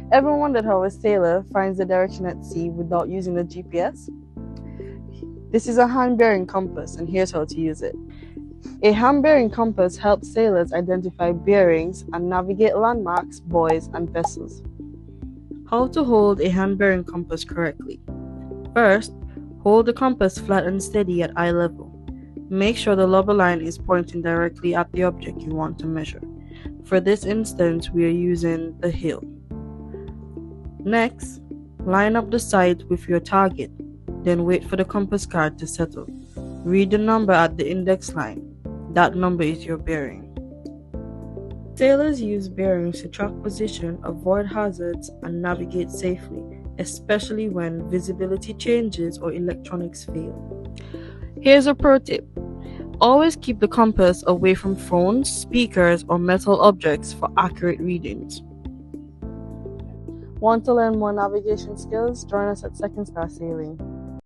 Ever wondered how a sailor finds the direction at sea without using the GPS? This is a hand-bearing compass, and here's how to use it. A hand-bearing compass helps sailors identify bearings and navigate landmarks, buoys, and vessels. How to hold a hand-bearing compass correctly. First, hold the compass flat and steady at eye level. Make sure the lubber line is pointing directly at the object you want to measure. For this instance, we are using the hill. Next, line up the sight with your target, then wait for the compass card to settle. Read the number at the index line. That number is your bearing. Sailors use bearings to track position, avoid hazards, and navigate safely, especially when visibility changes or electronics fail. Here's a pro tip. Always keep the compass away from phones, speakers, or metal objects for accurate readings. Want to learn more navigation skills? Join us at Second Star Sailing.